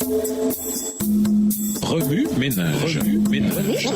Remue ménage. Remue ménage.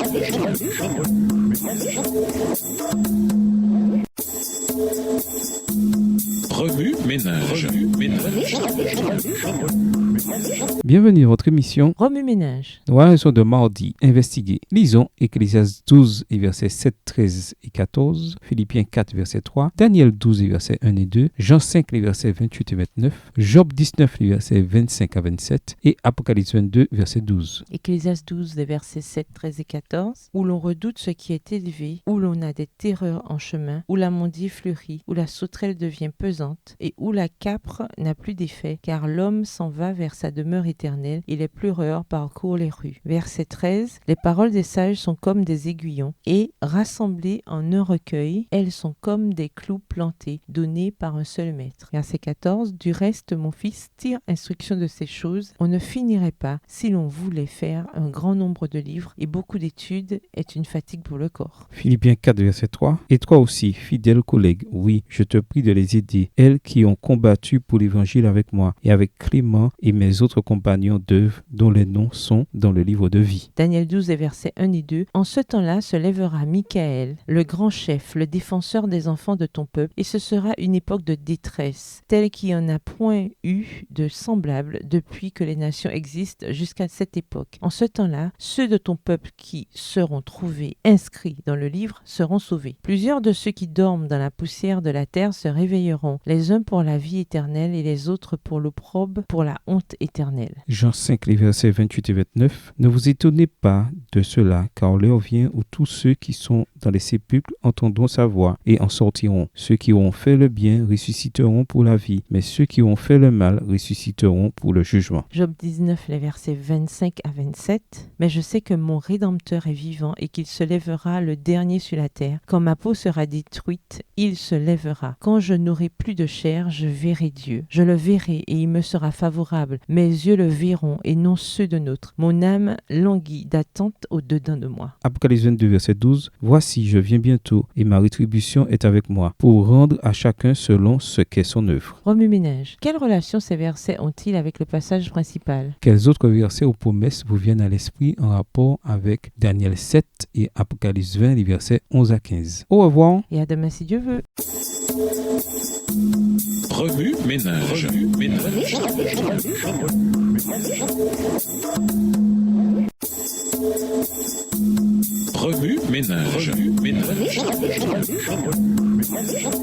Bienvenue à votre émission Remue ménage. Nous allons de mardi investiguer. Lisons Ecclésiaste 12 et versets 7, 13 et 14, Philippiens 4 verset 3, Daniel 12 et versets 1 et 2, Jean 5 les versets 28 et 29, Job 19 les versets 25 à 27 et Apocalypse 22 verset 12. Ecclésiaste 12, les versets 7, 13 et 14, où l'on redoute ce qui est élevé, où l'on a des terreurs en chemin, où l'amandier fleurit, où la sauterelle devient pesante, et où la capre n'a plus d'effet, car l'homme s'en va vers sa demeure éternelle, et les pleureurs parcourent les rues. Verset 13, les paroles des sages sont comme des aiguillons, et rassemblées en un recueil, elles sont comme des clous plantés, donnés par un seul maître. Verset 14, du reste, mon fils, tire instruction de ces choses, on ne finirait pas si l'on voulait faire un grand nombre de livres, et beaucoup d'études est une fatigue pour le corps. Philippiens 4 verset 3, et toi aussi, fidèle collègue, oui, je te prie de les aider, elles qui ont combattu pour l'évangile avec moi, et avec Clément et mes autres compagnons d'œuvre, dont les noms sont dans le livre de vie. Daniel 12 et versets 1 et 2. En ce temps-là se lèvera Michaël, le grand chef, le défenseur des enfants de ton peuple, et ce sera une époque de détresse, telle qu'il n'y en a point eu de semblable depuis que les nations existent jusqu'à cette époque. En ce temps-là, ceux de ton peuple qui seront trouvés inscrits dans le livre seront sauvés. Plusieurs de ceux qui dorment dans la poussière de la terre se réveilleront, les uns pour la vie éternelle et les autres pour l'opprobre, pour la honte éternelle. Jean 5, les versets 28 et 29. Ne vous étonnez pas de cela, car l'heure vient où tous ceux qui sont dans les sépulcres entendront sa voix et en sortiront. Ceux qui auront fait le bien ressusciteront pour la vie, mais ceux qui auront fait le mal ressusciteront pour le jugement. Job 19, les versets 25 à 27. Mais je sais que mon Rédempteur est vivant et qu'il se lèvera le dernier sur la terre. Quand ma peau sera détruite, il se lèvera. Quand je n'aurai plus de chair, je verrai Dieu. Je le verrai et il me sera favorable. Mes yeux le verront et non ceux de nôtre. Mon âme languit d'attente au-dedans de moi. Apocalypse 22, verset 12. Voici, je viens bientôt et ma rétribution est avec moi pour rendre à chacun selon ce qu'est son œuvre. Remue ménage. Quelle relation ces versets ont-ils avec le passage principal? Quels autres versets ou promesses vous viennent à l'esprit en rapport avec Daniel 7 et Apocalypse 20, les versets 11 à 15? Au revoir. Et à demain si Dieu veut. Remue ménage.